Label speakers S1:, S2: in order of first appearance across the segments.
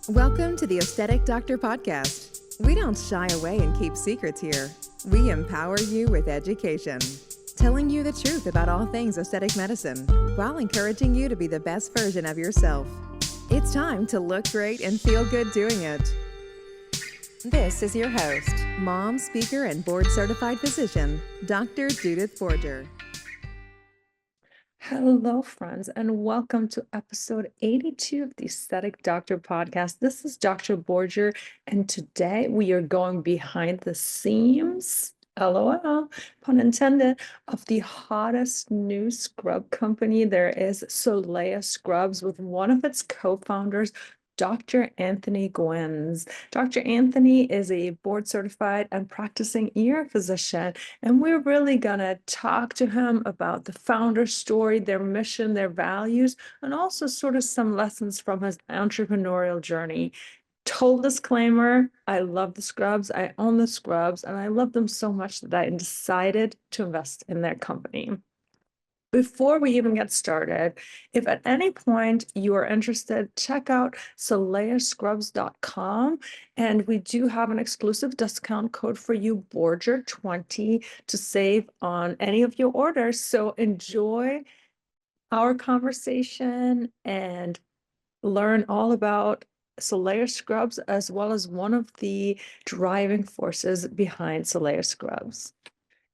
S1: Welcome to the Aesthetic Doctor Podcast. We don't shy away and keep secrets here. We empower you with education, telling you the truth about all things aesthetic medicine while encouraging you to be the best version of yourself. It's time to look great and feel good doing it. This is your host, mom, speaker, and board-certified physician, Dr. Judith Borger.
S2: Hello, friends, and welcome to episode 82 of the Aesthetic Doctor Podcast. This is Dr. Borger, and today we are going behind the scenes, LOL, pun intended, of the hottest new scrub company there is, Soleya Scrubs, with one of its co-founders, Dr. Anthony Guynes. Dr. Anthony is a board-certified and practicing ear physician, and we're really gonna talk to him about the founder story, their mission, their values, and also sort of some lessons from his entrepreneurial journey. Total disclaimer, I love the scrubs, I own the scrubs, and I love them so much that I decided to invest in their company. Before we even get started, if at any point you are interested, check out soleyascrubs.com, and we do have an exclusive discount code for you, Borger20, to save on any of your orders. So enjoy our conversation and learn all about Soleya Scrubs, as well as one of the driving forces behind Soleya Scrubs.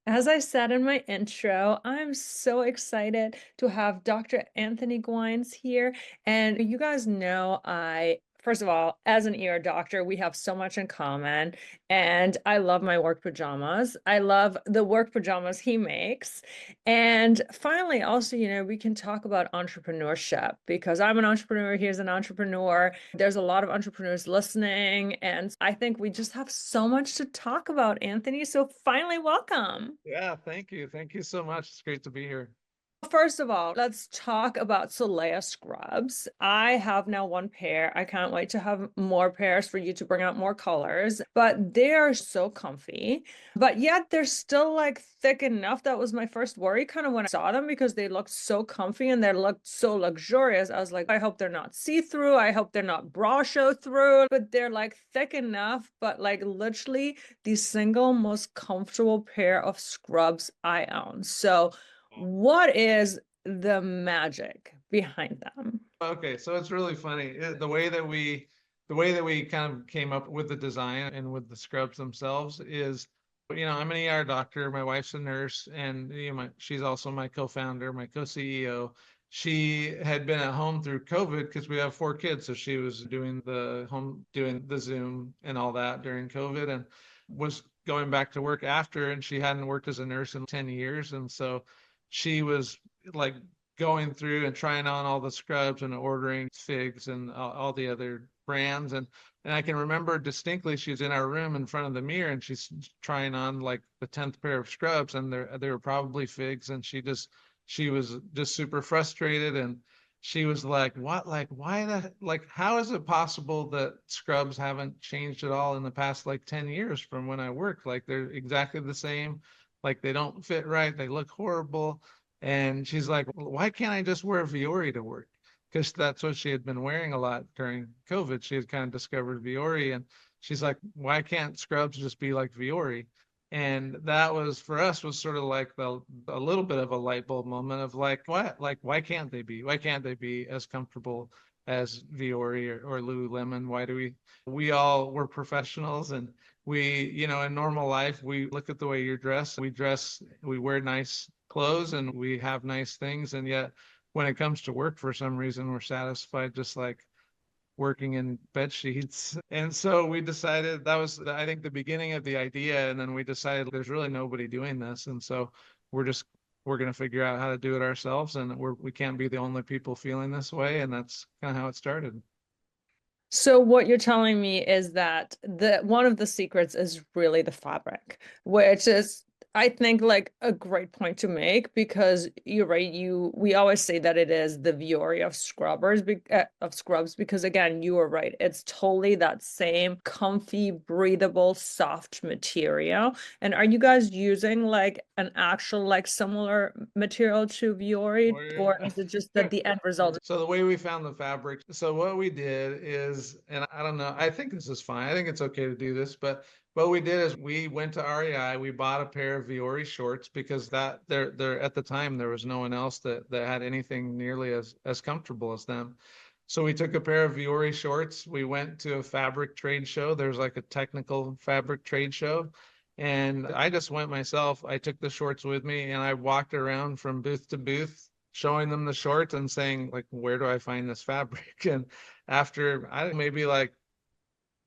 S2: As I said in my intro, I'm so excited to have Dr. Anthony Guynes here. And you guys know first of all, as an ear doctor, we have so much in common. And I love my work pajamas. I love the work pajamas he makes. And finally, also, we can talk about entrepreneurship because I'm an entrepreneur. He's an entrepreneur. There's a lot of entrepreneurs listening. And I think we just have so much to talk about, Anthony. So finally, welcome.
S3: Yeah, thank you. Thank you so much. It's great to be here.
S2: First of all, let's talk about Soleya Scrubs. I have now one pair. I can't wait to have more pairs for you to bring out more colors, but they are so comfy, but yet they're still like thick enough. That was my first worry kind of when I saw them because they looked so comfy and they looked so luxurious. I was like, I hope they're not see-through. I hope they're not bra show through, but they're like thick enough, but like literally the single most comfortable pair of scrubs I own. So what is the magic behind them?
S3: Okay, so it's really funny. The way that we kind of came up with the design and with the scrubs themselves is, I'm an ER doctor, my wife's a nurse, and she's also my co-founder, my co-CEO. She had been at home through COVID because we have 4 kids, so she was doing the Zoom and all that during COVID, and was going back to work after, and she hadn't worked as a nurse in 10 years, and so she was like going through and trying on all the scrubs and ordering figs and all the other brands. And I can remember distinctly, she's in our room in front of the mirror and she's trying on like the 10th pair of scrubs, and they were probably figs. And she was just super frustrated. And she was like, what, like, how is it possible that scrubs haven't changed at all in the past like 10 years from when I worked? Like they're exactly the same. Like they don't fit right, they look horrible. And she's like, well, why can't I just wear Viore to work? Because that's what she had been wearing a lot during COVID. She had kind of discovered Viore, and she's like, why can't scrubs just be like Viore? And that was, for us, was sort of like a little bit of a light bulb moment of like, what? Like, why can't they be? Why can't they be as comfortable as Viore or Lululemon? Why do we all were professionals, and we, in normal life, we look at the way you're dressed. We wear nice clothes and we have nice things. And yet when it comes to work, for some reason, we're satisfied just like working in bed sheets. And so we decided that was, I think, the beginning of the idea. And then we decided there's really nobody doing this. And so we're going to figure out how to do it ourselves. And we can't be the only people feeling this way. And that's kind of how it started.
S2: So what you're telling me is that one of the secrets is really the fabric, which is I think like a great point to make, because you're right. We always say that it is the Vuori of scrubs, because again, you are right. It's totally that same comfy, breathable, soft material. And are you guys using like an actual like similar material to Vuori, or is it just that the end result?
S3: So the way we found the fabric, so what we did is, and I don't know, I think this is fine. I think it's okay to do this, but what we did is we went to REI, we bought a pair of Vuori shorts because that there at the time there was no one else that had anything nearly as comfortable as them. So we took a pair of Vuori shorts. We went to a fabric trade show. There's like a technical fabric trade show. And I just went myself. I took the shorts with me and I walked around from booth to booth, showing them the shorts and saying, like, where do I find this fabric? And after maybe like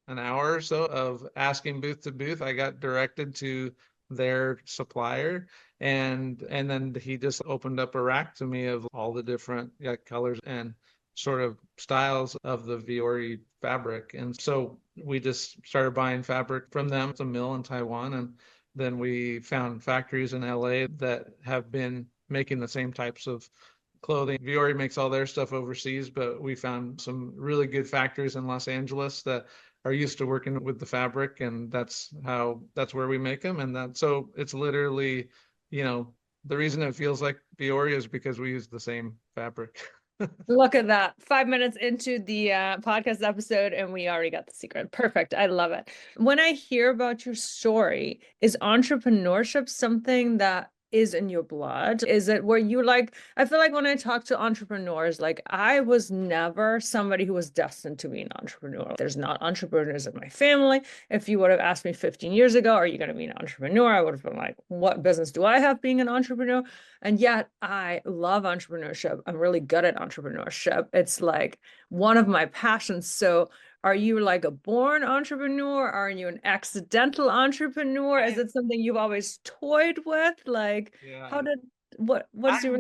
S3: an hour or so of asking booth to booth, I got directed to their supplier, and then he just opened up a rack to me of all the different colors and sort of styles of the Vuori fabric. And so we just started buying fabric from them. It's a mill in Taiwan, and then we found factories in LA that have been making the same types of clothing. Vuori makes all their stuff overseas, but we found some really good factories in Los Angeles that are used to working with the fabric, and that's where we make them. And so it's literally, the reason it feels like Vuori is because we use the same fabric.
S2: Look at that. 5 minutes into the podcast episode, and we already got the secret. Perfect. I love it. When I hear about your story, is entrepreneurship something that is in your blood? Is it where you like, I feel like when I talk to entrepreneurs, like I was never somebody who was destined to be an entrepreneur. There's not entrepreneurs in my family. If you would have asked me 15 years ago, are you going to be an entrepreneur? I would have been like, what business do I have being an entrepreneur? And yet I love entrepreneurship. I'm really good at entrepreneurship. It's like one of my passions. So are you like a born entrepreneur? Are you an accidental entrepreneur? Is it something you've always toyed with? Like,
S3: Yeah.
S2: What's your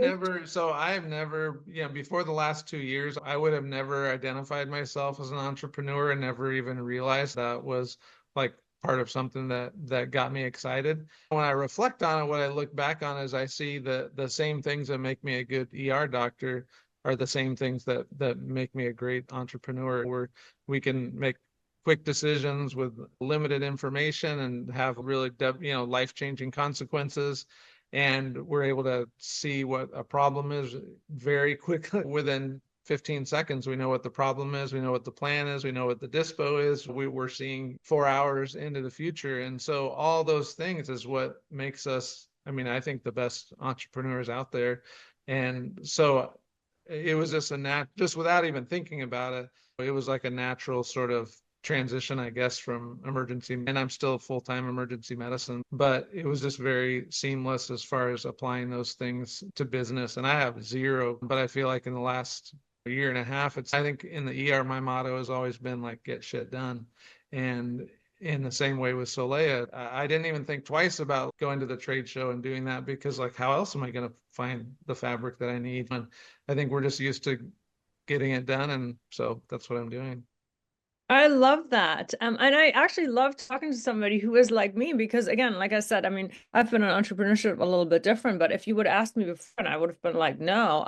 S3: I've never, before the last 2 years, I would have never identified myself as an entrepreneur and never even realized that was like part of something that got me excited. When I reflect on it, what I look back on is I see the same things that make me a good ER doctor are the same things that make me a great entrepreneur, where we can make quick decisions with limited information and have really life-changing consequences. And we're able to see what a problem is very quickly. Within 15 seconds, we know what the problem is, we know what the plan is, we know what the dispo is. We're seeing 4 hours into the future. And so all those things is what makes us, I think, the best entrepreneurs out there. And so it was just just without even thinking about it, it was like a natural sort of transition, I guess, from emergency, and I'm still full-time emergency medicine, but it was just very seamless as far as applying those things to business. And I have zero, but I feel like in the last year and a half, I think in the ER, my motto has always been like, get shit done. And in the same way with Soleya, I didn't even think twice about going to the trade show and doing that, because like, how else am I going to find the fabric that I need? And I think we're just used to getting it done. And so that's what I'm doing.
S2: I love that. And I actually love talking to somebody who is like me, because again, like I said, I've been in entrepreneurship a little bit different, but if you would ask me before, I would have been like, no,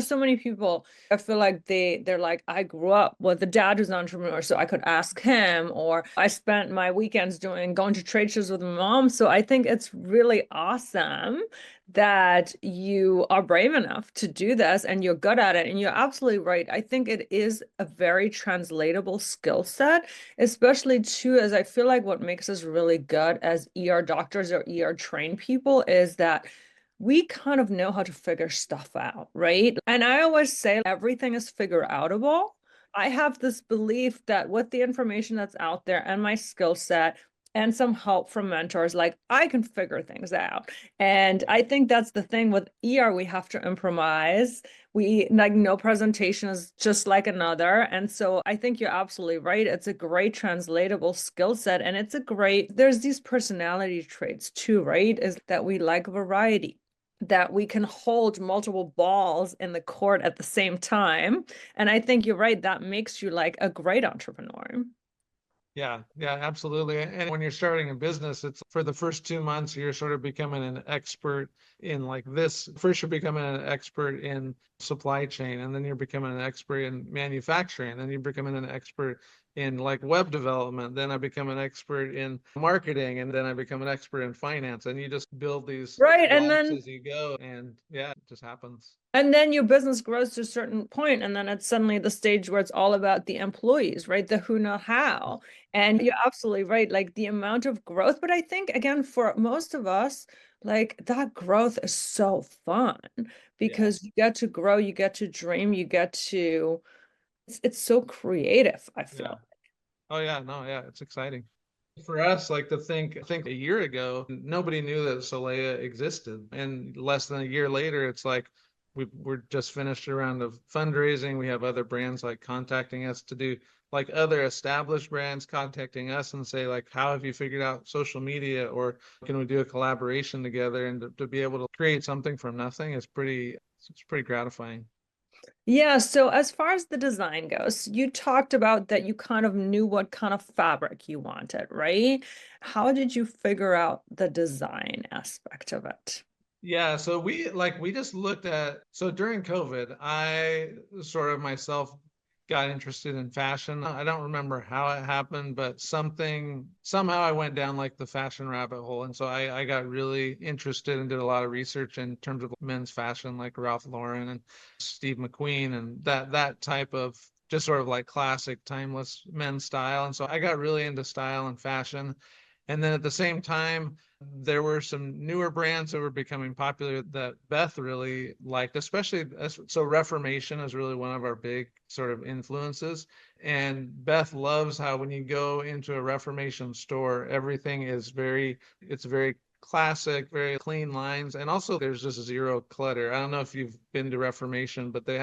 S2: so many people, I feel like they're like, I grew up with a dad who's an entrepreneur, so I could ask him, or I spent my weekends going to trade shows with my mom. So I think it's really awesome that you are brave enough to do this and you're good at it. And you're absolutely right. I think it is a very translatable skill set, especially too, as I feel like what makes us really good as ER doctors or ER trained people is that we kind of know how to figure stuff out, right? And I always say everything is figure outable. I have this belief that with the information that's out there and my skill set, and some help from mentors, like I can figure things out. And I think that's the thing with ER, we have to improvise. We like no presentation is just like another. And so I think you're absolutely right. It's a great translatable skill set. And there's these personality traits too, right? Is that we like variety, that we can hold multiple balls in the court at the same time. And I think you're right. That makes you like a great entrepreneur.
S3: Yeah, yeah, absolutely. And when you're starting a business, it's for the first 2 months, you're sort of becoming an expert in like this. First, you're becoming an expert in supply chain, and then you're becoming an expert in manufacturing, and then you're becoming an expert in like web development. Then I become an expert in marketing, and then I become an expert in finance. And you just build these
S2: Right.
S3: blocks as you go. And yeah, it just happens.
S2: And then your business grows to a certain point, and then it's suddenly the stage where it's all about the employees, right? The who, not how. And you're absolutely right, like the amount of growth. But I think, again, for most of us, like that growth is so fun
S3: Yeah.
S2: because you get to grow, you get to dream, you get to, it's so creative, I
S3: Yeah.
S2: feel.
S3: Oh yeah, no, yeah, it's exciting. For us, like to think, I think a year ago, nobody knew that Soleya existed. And less than a year later, it's like we're just finished a round of fundraising. We have other brands like contacting us to do like other established brands contacting us and say like, how have you figured out social media, or can we do a collaboration together? And to be able to create something from nothing is it's pretty gratifying.
S2: Yeah, so as far as the design goes, you talked about that you kind of knew what kind of fabric you wanted, right? How did you figure out the design aspect of it?
S3: Yeah, so we just looked at, so during COVID, I sort of myself got interested in fashion. I don't remember how it happened, but somehow I went down like the fashion rabbit hole. And so I got really interested and did a lot of research in terms of men's fashion, like Ralph Lauren and Steve McQueen and that type of just sort of like classic timeless men's style. And so I got really into style and fashion. And then at the same time, there were some newer brands that were becoming popular that Beth really liked, especially so Reformation is really one of our big sort of influences. And Beth loves how when you go into a Reformation store, everything is it's very classic, very clean lines. And also there's just zero clutter. I don't know if you've been to Reformation, but they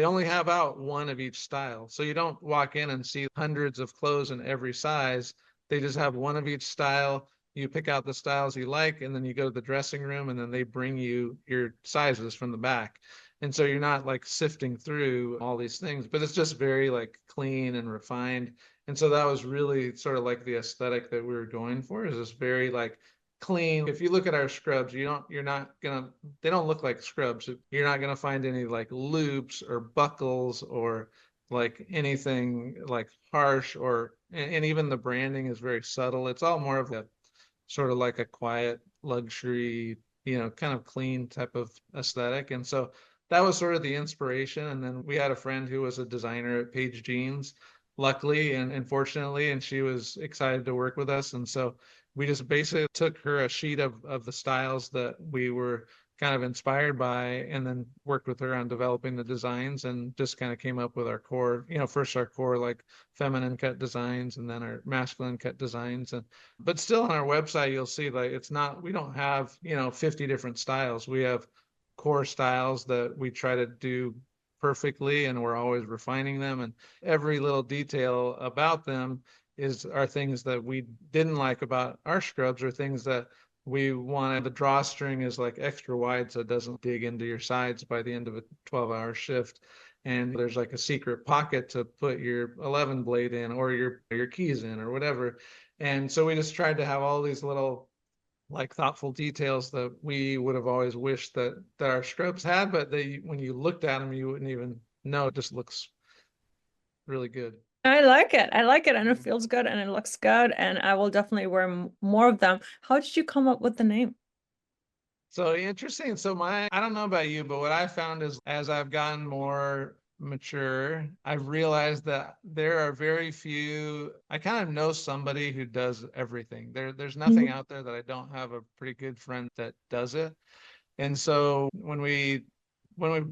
S3: only have out one of each style. So you don't walk in and see hundreds of clothes in every size. They just have one of each style. You pick out the styles you like, and then you go to the dressing room, and then they bring you your sizes from the back. And so you're not like sifting through all these things, but it's just very like clean and refined. And so that was really sort of like the aesthetic that we were going for, is this very like clean. If you look at our scrubs, you're not gonna, they don't look like scrubs. You're not gonna find any like loops or buckles or like anything like harsh, or and even the branding is very subtle. It's all more of a sort of like a quiet luxury, kind of clean type of aesthetic. And so that was sort of the inspiration. And then we had a friend who was a designer at Page Jeans, luckily and fortunately, and she was excited to work with us. And so we just basically took her a sheet of the styles that we were kind of inspired by, and then worked with her on developing the designs, and just kind of came up with our core, first our core like feminine cut designs, and then our masculine cut designs. And but still on our website, you'll see like it's not, we don't have, 50 different styles. We have core styles that we try to do perfectly, and we're always refining them. And every little detail about them are things that we didn't like about our scrubs, or things that we wanted. The drawstring is like extra wide so it doesn't dig into your sides by the end of a 12-hour shift. And there's like a secret pocket to put your 11 blade in, or your keys in, or whatever. And so we just tried to have all these little like thoughtful details that we would have always wished that our scrubs had, but when you looked at them, you wouldn't even know. It just looks really good.
S2: I like it. I like it, and it
S3: Mhm.
S2: feels good, and it looks good, and I will definitely wear more of them. How did you come up with the name?
S3: So interesting. So I don't know about you, but what I found is as I've gotten more mature, I've realized that there are very few, I kind of know somebody who does everything. There's nothing
S2: Mhm.
S3: out there that I don't have a pretty good friend that does it. And so when we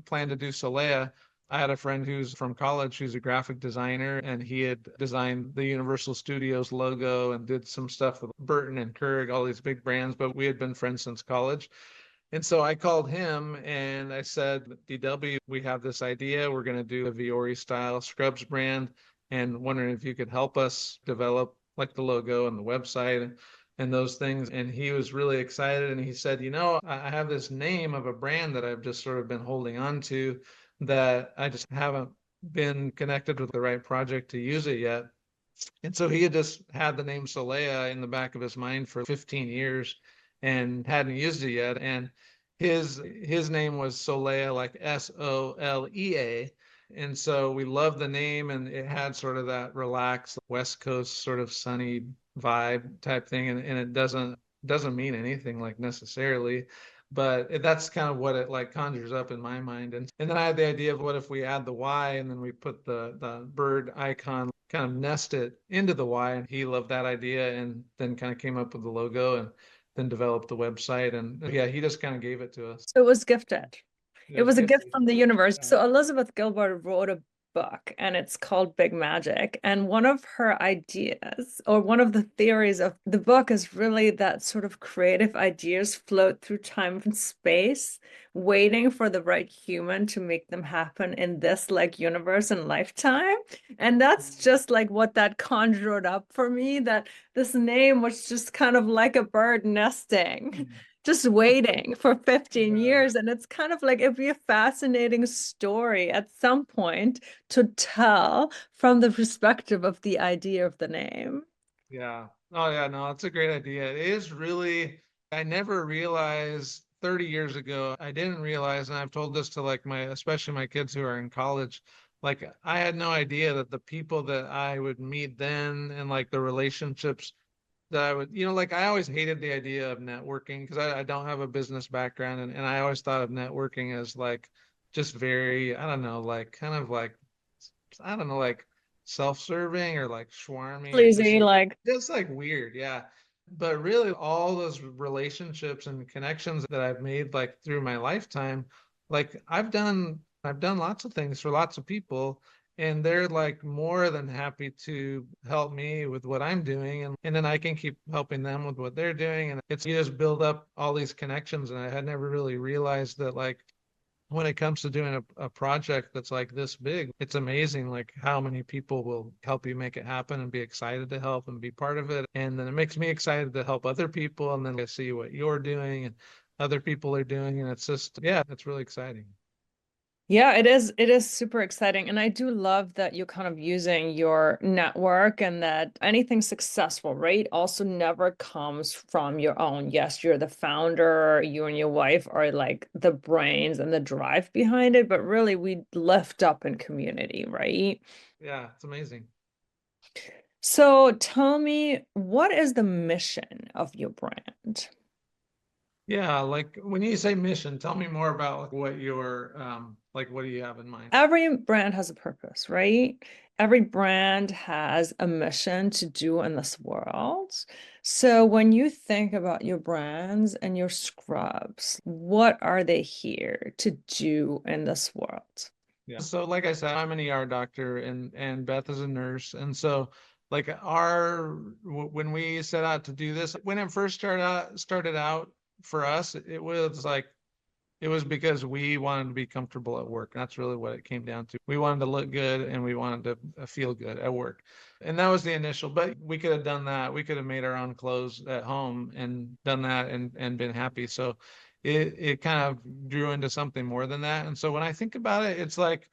S3: planned to do Soleya, I had a friend who's from college who's a graphic designer, and he had designed the Universal Studios logo and did some stuff with Burton and Kurg, all these big brands, but we had been friends since college. And so I called him and I said, DW, we have this idea. We're going to do a Viore style scrubs brand, and wondering if you could help us develop like the logo and the website and those things. And he was really excited. And he said, I have this name of a brand that I've just sort of been holding on to, that I just haven't been connected with the right project to use it yet. And so he had just had the name Soleya in the back of his mind for 15 years and hadn't used it yet. And his name was Soleya, like Solea. And so we loved the name, and it had sort of that relaxed West Coast sort of sunny vibe type thing. And it doesn't mean anything like necessarily, but that's kind of what it like conjures up in my mind. And then I had the idea of what if we add the Y and then we put the bird icon, kind of nest it into the Y, and he loved that idea and then kind of came up with the logo and then developed the website. And yeah, he just kind of gave it to us.
S2: So it was gifted. It was a gift
S3: gifted.
S2: from the universe.
S3: Yeah.
S2: So Elizabeth Gilbert wrote a book and it's called Big Magic. And one of her ideas, or one of the theories of the book, is really that sort of creative ideas float through time and space, waiting for the right human to make them happen in this like universe and lifetime. And that's just like what that conjured up for me, that this name was just kind of like a bird nesting. Just waiting for 15 years. And it's kind of like it'd be a fascinating story at some point to tell from the perspective of the idea of the name.
S3: Yeah. Oh, yeah. No, it's a great idea. It is really, I never realized 30 years ago, I didn't realize, and I've told this to like especially my kids who are in college, like I had no idea that the people that I would meet then and like the relationships that I would, like I always hated the idea of networking because I don't have a business background. And I always thought of networking as like just very, I don't know, like kind of like, I don't know, like self-serving or like schwarmy or
S2: Sleazy, like
S3: just like weird. Yeah. But really all those relationships and connections that I've made like through my lifetime, like I've done lots of things for lots of people, and they're like more than happy to help me with what I'm doing, and then I can keep helping them with what they're doing, and it's you just build up all these connections. And I had never really realized that like when it comes to doing a project that's like this big, it's amazing like how many people will help you make it happen and be excited to help and be part of it. And then it makes me excited to help other people, and then I see what you're doing and other people are doing, and it's just, yeah, it's really exciting.
S2: yeah, it is super exciting. And I do love that you're kind of using your network, and that anything successful, right, also never comes from your own. Yes, you're the founder, you and your wife are like the brains and the drive behind it, but really we lift up in community, right?
S3: Yeah, it's amazing.
S2: So tell me, what is the mission of your brand?
S3: Yeah, like when you say mission, tell me more about like what your like what do you have in mind?
S2: Every brand has a purpose, right? Every brand has a mission to do in this world. So when you think about your brands and your scrubs, what are they here to do in this world?
S3: Yeah. So like I said, I'm an ER doctor and Beth is a nurse. And so like when we set out to do this, when it first started out for us, it was because we wanted to be comfortable at work. That's really what it came down to. We wanted to look good and we wanted to feel good at work. And that was the initial, but we could have done that. We could have made our own clothes at home and done that and been happy. So it kind of grew into something more than that. And so when I think about it, it's like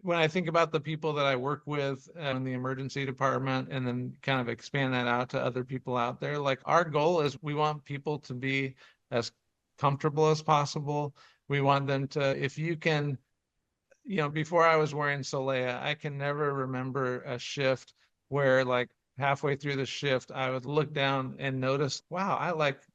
S3: when I think about the people that I work with in the emergency department and then kind of expand that out to other people out there, like our goal is we want people to be as comfortable as possible. We want them to, if you can, before I was wearing Soleya, I can never remember a shift where like halfway through the shift, I would look down and notice, wow,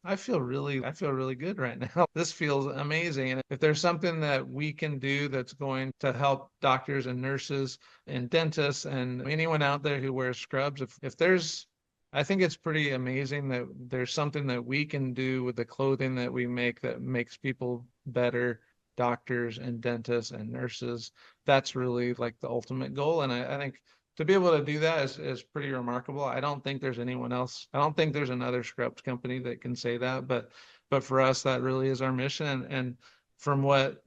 S3: I feel really good right now. This feels amazing. And if there's something that we can do that's going to help doctors and nurses and dentists and anyone out there who wears scrubs, if there's I think it's pretty amazing that there's something that we can do with the clothing that we make that makes people better, doctors and dentists and nurses. That's really like the ultimate goal. And I think to be able to do that is pretty remarkable. I don't think there's anyone else. I don't think there's another scrubs company that can say that, but for us, that really is our mission. And from what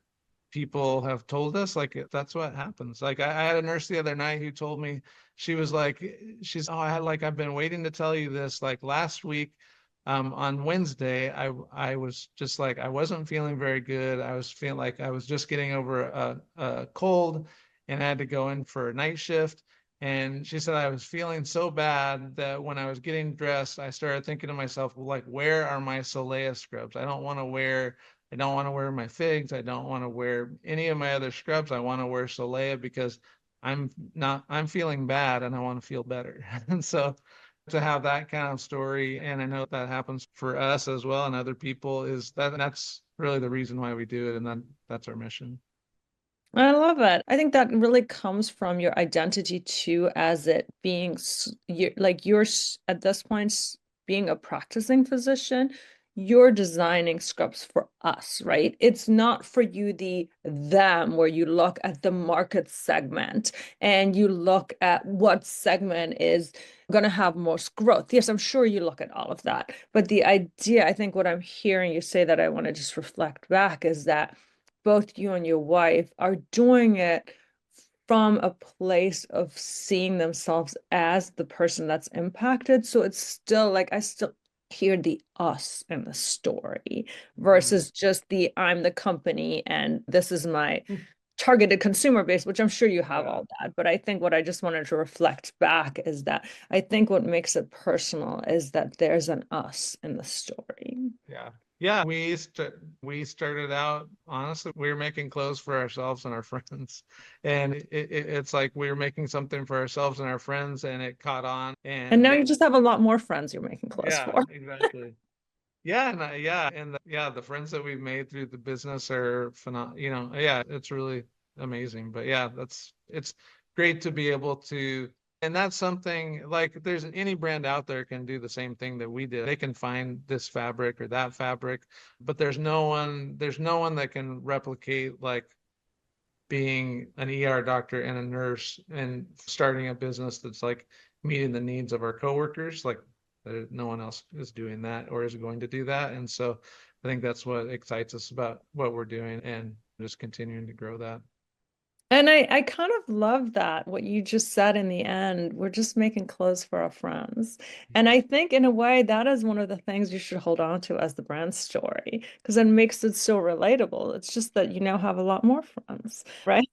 S3: people have told us, like that's what happens. Like I had a nurse the other night who told me, she was like, I've been waiting to tell you this. Like last week, on Wednesday, I was just like, I wasn't feeling very good. I was feeling like I was just getting over a cold and I had to go in for a night shift. And she said, I was feeling so bad that when I was getting dressed, I started thinking to myself, well, like, where are my Soleya scrubs? I don't want to wear my figs. I don't want to wear any of my other scrubs. I want to wear Soleya because I'm feeling bad and I want to feel better. And so to have that kind of story, and I know that happens for us as well and other people, that's really the reason why we do it. And that's our mission.
S2: I love it. I think that really comes from your identity too, as it being you're at this point being a practicing physician. You're designing scrubs for us, right? It's not for you them where you look at the market segment and you look at what segment is going to have most growth. Yes, I'm sure you look at all of that, but the idea, I think what I'm hearing you say that I want to just reflect back is that both you and your wife are doing it from a place of seeing themselves as the person that's impacted. So it's still like, I still hear the us in the story versus just the I'm the company and this is my targeted consumer base, which I'm sure you have all that. But I think what I just wanted to reflect back is that I think what makes it personal is that there's an us in the story.
S3: Yeah. Yeah, we started out, honestly, we were making clothes for ourselves and our friends. And it's like we were making something for ourselves and our friends, and it caught on.
S2: And now you just have a lot more friends you're making clothes for.
S3: Exactly. Yeah, the friends that we've made through the business are phenomenal. It's really amazing. But yeah, it's great to be able to, and that's something like there's any brand out there can do the same thing that we did. They can find this fabric or that fabric, but there's no one that can replicate like being an ER doctor and a nurse and starting a business that's like meeting the needs of our coworkers. Like no one else is doing that or is going to do that. And so I think that's what excites us about what we're doing and just continuing to grow that.
S2: And I kind of love that, what you just said in the end. We're just making clothes for our friends. And I think in a way that is one of the things you should hold on to as the brand story, because it makes it so relatable. It's just that you now have a lot more friends, right?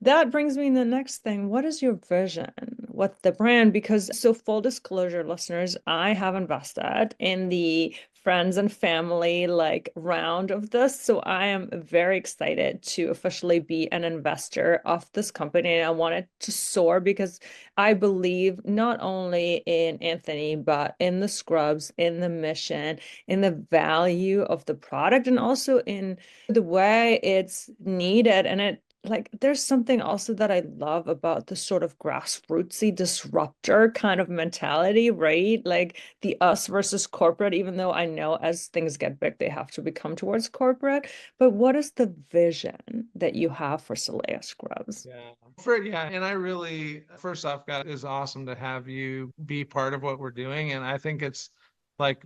S2: That brings me to the next thing. What is your vision? What the brand? Because so full disclosure, listeners, I have invested in the friends and family like round of this. So I am very excited to officially be an investor of this company. And I want it to soar because I believe not only in Anthony, but in the scrubs, in the mission, in the value of the product, and also in the way it's needed. And it like there's something also that I love about the sort of grassrootsy disruptor kind of mentality, right? Like the us versus corporate, even though I know as things get big, they have to become towards corporate. But what is the vision that you have for Soleya Scrubs?
S3: And I really, first off, God, it's awesome to have you be part of what we're doing. And I think it's like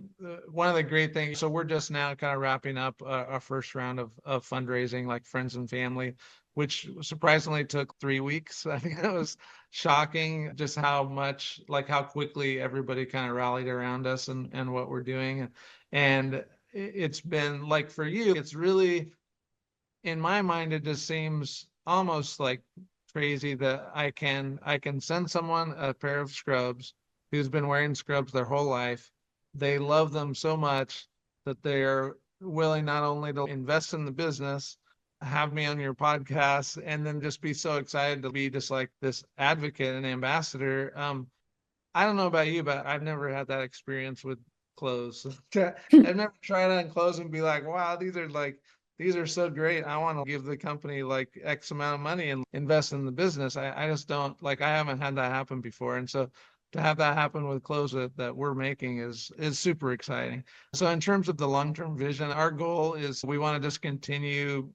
S3: one of the great things. So we're just now kind of wrapping up our first round of fundraising, like friends and family, which surprisingly took 3 weeks. I think that was shocking just how much, like how quickly everybody kind of rallied around us and what we're doing. And it's been like for you, it's really, in my mind, it just seems almost like crazy that I can send someone a pair of scrubs who's been wearing scrubs their whole life. They love them so much that they're willing not only to invest in the business, have me on your podcast, and then just be so excited to be just like this advocate and ambassador. I don't know about you, but I've never had that experience with clothes. I've never tried on clothes and be like, wow, these are so great. I want to give the company like X amount of money and invest in the business. I just don't like, I haven't had that happen before. And so to have that happen with clothes that we're making is super exciting. So in terms of the long-term vision, our goal is we want to just continue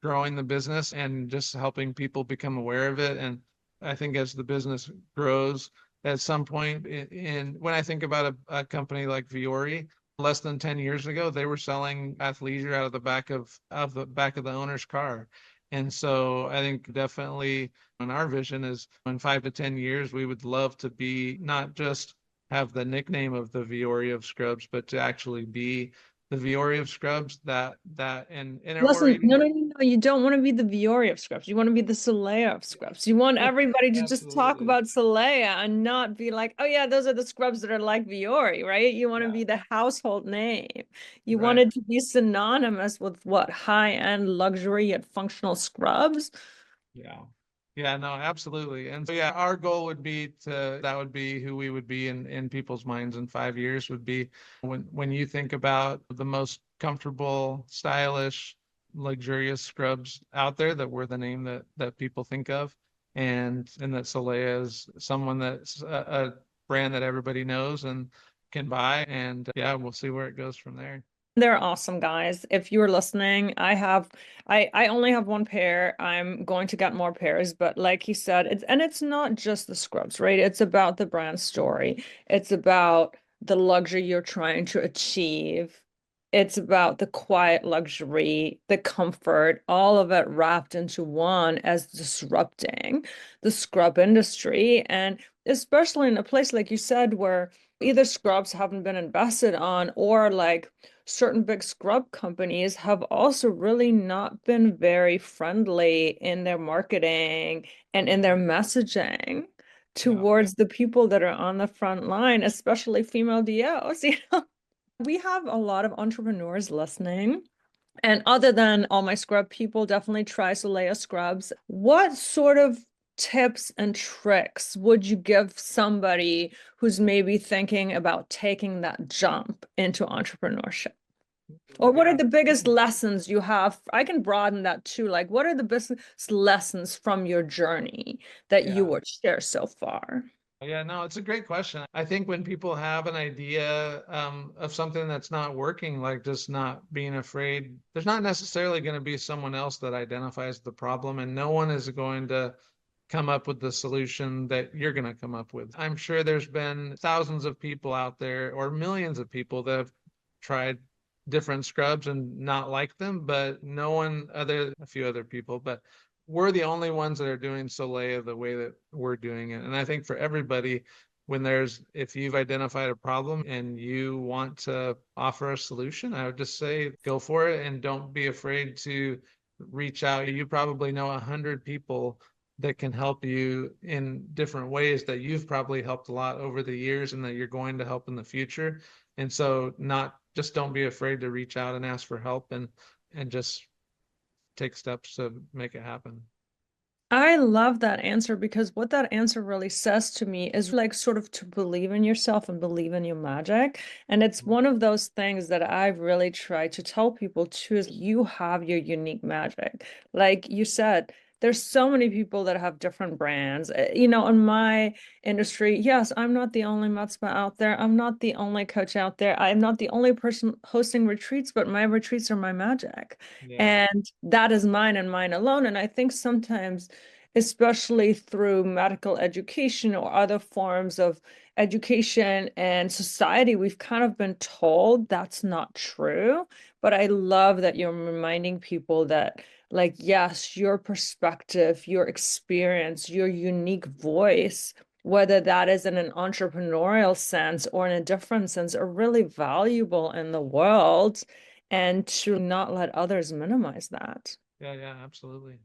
S3: growing the business and just helping people become aware of it. And I think as the business grows, at some point when I think about a company like Viore, less than 10 years ago, they were selling athleisure out of the back of the owner's car. And so I think definitely in our vision is in 5 to 10 years, we would love to be not just have the nickname of the Viore of Scrubs, but to actually be the Viore of Scrubs that and
S2: Listen, No, you don't want to be the Viore of scrubs. You want to be the Soleya of scrubs. You want everybody to just talk
S3: Absolutely.
S2: about Soleya and not be like, oh yeah, those are the scrubs that are like Viore, right? You want to
S3: Yeah.
S2: be the household name. You want
S3: Right.
S2: it to be synonymous with what? High-end luxury yet functional scrubs.
S3: Yeah. Yeah, no, absolutely. And so, yeah, our goal would be that would be who we would be in people's minds in 5 years would be when you think about the most comfortable, stylish, luxurious scrubs out there, that we're the name that people think of. And that Soleya is someone that's a brand that everybody knows and can buy. And yeah, we'll see where it goes from there.
S2: They're awesome, guys. If you're listening, I only have one pair. I'm going to get more pairs, but like he said, it's not just the scrubs, right? It's about the brand story. It's about the luxury you're trying to achieve. It's about the quiet luxury, the comfort, all of it wrapped into one as disrupting the scrub industry. And especially in a place like you said, where either scrubs haven't been invested on or like certain big scrub companies have also really not been very friendly in their marketing and in their messaging
S3: Yeah.
S2: towards the people that are on the front line, especially female DOs. We have a lot of entrepreneurs listening. And other than all my scrub people, definitely try Soleya Scrubs. What sort of tips and tricks would you give somebody who's maybe thinking about taking that jump into entrepreneurship? Or what are
S3: Yeah.
S2: the biggest lessons you have? I can broaden that too. Like, what are the biggest lessons from your journey that you
S3: Yeah.
S2: would share so far?
S3: Yeah, no, it's a great question. I think when people have an idea of something that's not working, like just not being afraid, there's not necessarily going to be someone else that identifies the problem, and no one is going to come up with the solution that you're going to come up with. I'm sure there's been thousands of people out there or millions of people that have tried different scrubs and not liked them, but no one other, a few other people, but we're the only ones that are doing Soleya the way that we're doing it. And I think for everybody, if you've identified a problem and you want to offer a solution, I would just say go for it and don't be afraid to reach out. You probably know 100 people that can help you in different ways that you've probably helped a lot over the years and that you're going to help in the future. And so just don't be afraid to reach out and ask for help and just take steps to make it happen.
S2: I love that answer because what that answer really says to me is like sort of to believe in yourself and believe in your magic. And it's one of those things that I've really tried to tell people too is you have your unique magic. Like you said, there's so many people that have different brands. In my industry, yes, I'm not the only med spa out there. I'm not the only coach out there. I'm not the only person hosting retreats, but my retreats are my magic.
S3: Yeah.
S2: And that is mine and mine alone. And I think sometimes, especially through medical education or other forms of education and society, we've kind of been told that's not true. But I love that you're reminding people that, like, yes, your perspective, your experience, your unique voice, whether that is in an entrepreneurial sense or in a different sense, are really valuable in the world and to not let others minimize that.
S3: Yeah, yeah, absolutely.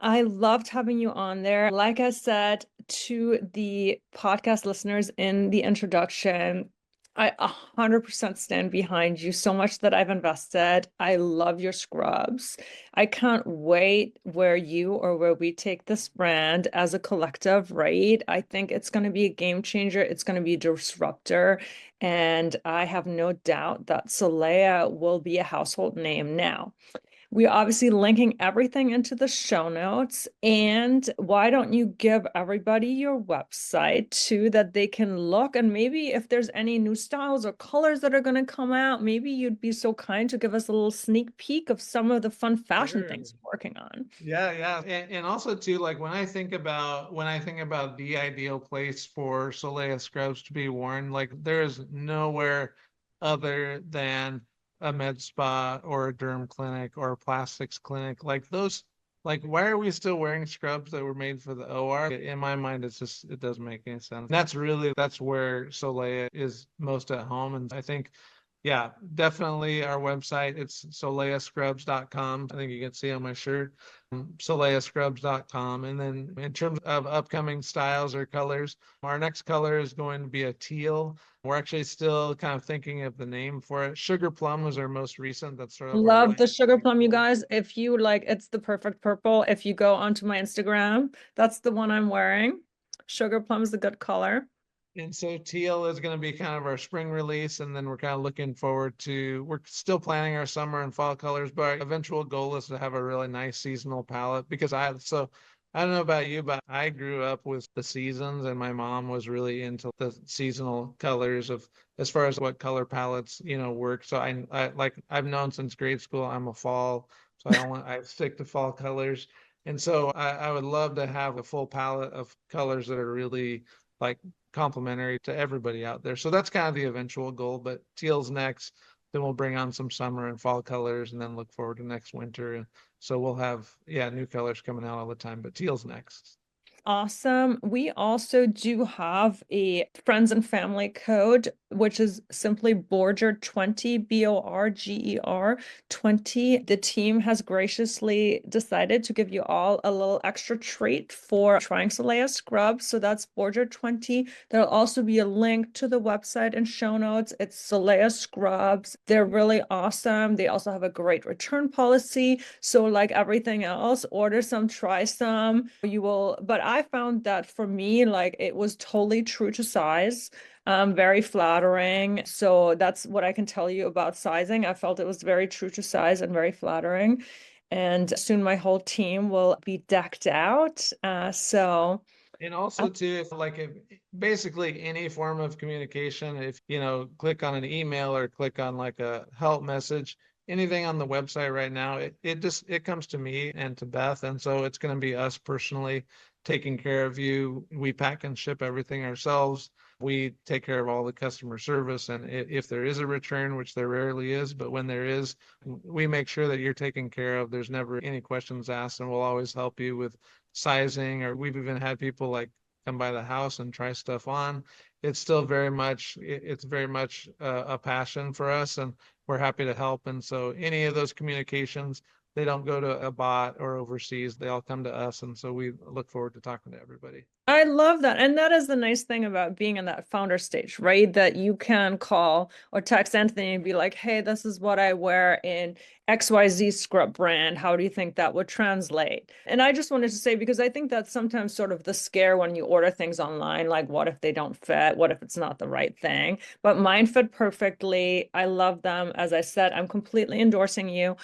S2: I loved having you on there. Like I said to the podcast listeners in the introduction, I 100% stand behind you so much that I've invested. I love your scrubs. I can't wait where you or where we take this brand as a collective, right? I think it's going to be a game changer. It's going to be a disruptor. And I have no doubt that Soleya will be a household name now. We're obviously linking everything into the show notes. And why don't you give everybody your website too, that they can look and maybe if there's any new styles or colors that are going to come out, maybe you'd be so kind to give us a little sneak peek of some of the fun fashion
S3: Sure.
S2: things you're working on.
S3: Yeah, yeah. And also too, like when I think about the ideal place for Soleil scrubs to be worn, like there is nowhere other than a med spa or a derm clinic or a plastics clinic. Like those, like why are we still wearing scrubs that were made for the OR? In my mind, it doesn't make any sense. That's where Soleil is most at home. And I think yeah, definitely our website. It's soleyascrubs.com. I think you can see on my shirt, soleyascrubs.com. And then in terms of upcoming styles or colors, our next color is going to be a teal. We're actually still kind of thinking of the name for it. Sugar plum was our most recent. That's sort of our
S2: Love the
S3: light.
S2: sugar plum, you guys. If you like, it's the perfect purple. If you go onto my Instagram, that's the one I'm wearing. Sugar plum is a good color.
S3: And so teal is going to be kind of our spring release. And then we're kind of looking forward to, we're still planning our summer and fall colors, but our eventual goal is to have a really nice seasonal palette because I don't know about you, but I grew up with the seasons and my mom was really into the seasonal colors of as far as what color palettes, work. So I've known since grade school, I'm a fall. So I stick to fall colors. And so I would love to have a full palette of colors that are really like complementary to everybody out there. So that's kind of the eventual goal, but teal's next. Then we'll bring on some summer and fall colors and then look forward to next winter. So we'll have, new colors coming out all the time, but teal's next.
S2: Awesome. We also do have a friends and family code, which is simply Borger 20, Borger 20. The team has graciously decided to give you all a little extra treat for trying Soleya Scrubs. So that's Borger 20. There'll also be a link to the website and show notes. It's Soleya Scrubs. They're really awesome. They also have a great return policy. So like everything else, order some, try some. But I found that for me, like it was totally true to size, very flattering. So that's what I can tell you about sizing. I felt it was very true to size and very flattering. And soon my whole team will be decked out.
S3: And also too, if basically any form of communication, if, click on an email or click on like a help message, anything on the website right now, it comes to me and to Beth. And so it's going to be us personally taking care of you. We pack and ship everything ourselves. We take care of all the customer service. And if there is a return, which there rarely is, but when there is, we make sure that you're taken care of. There's never any questions asked, and we'll always help you with sizing, or we've even had people like come by the house and try stuff on. It's very much a passion for us, and we're happy to help. And so any of those communications, they don't go to a bot or overseas. They all come to us. And so we look forward to talking to everybody.
S2: I love that. And that is the nice thing about being in that founder stage, right? That you can call or text Anthony and be like, hey, this is what I wear in XYZ scrub brand. How do you think that would translate? And I just wanted to say, because I think that's sometimes sort of the scare when you order things online, like what if they don't fit? What if it's not the right thing? But mine fit perfectly. I love them. As I said, I'm completely endorsing you.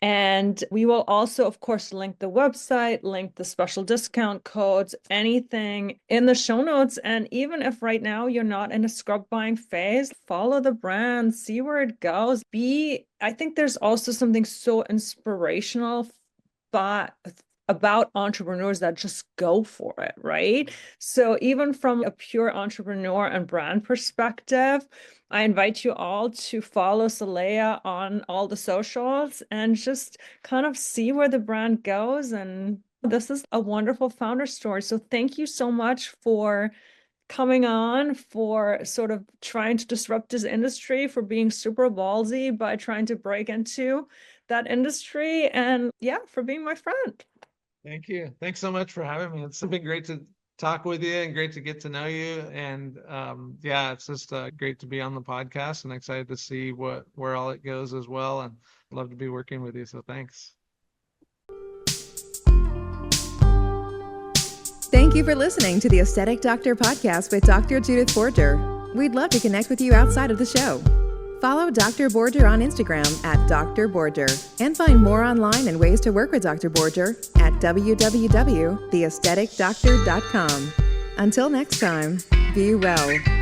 S2: And we will also, of course, link the website, link the special discount codes, anything in the show notes. And even if right now you're not in a scrub buying phase, follow the brand, see where it goes. I think there's also something so inspirational about entrepreneurs that just go for it, right? So even from a pure entrepreneur and brand perspective, I invite you all to follow Soleya on all the socials and just kind of see where the brand goes. And this is a wonderful founder story. So thank you so much for coming on, for sort of trying to disrupt this industry, for being super ballsy by trying to break into that industry, and for being my friend.
S3: Thank you. Thanks so much for having me. It's been great to talk with you and great to get to know you. And it's just great to be on the podcast and excited to see where all it goes as well. And love to be working with you. So thanks.
S1: Thank you for listening to the Aesthetic Doctor podcast with Dr. Judith Borger. We'd love to connect with you outside of the show. Follow Dr. Borger on Instagram at Dr. Borger and find more online and ways to work with Dr. Borger at www.theaestheticdoctor.com. Until next time, be well.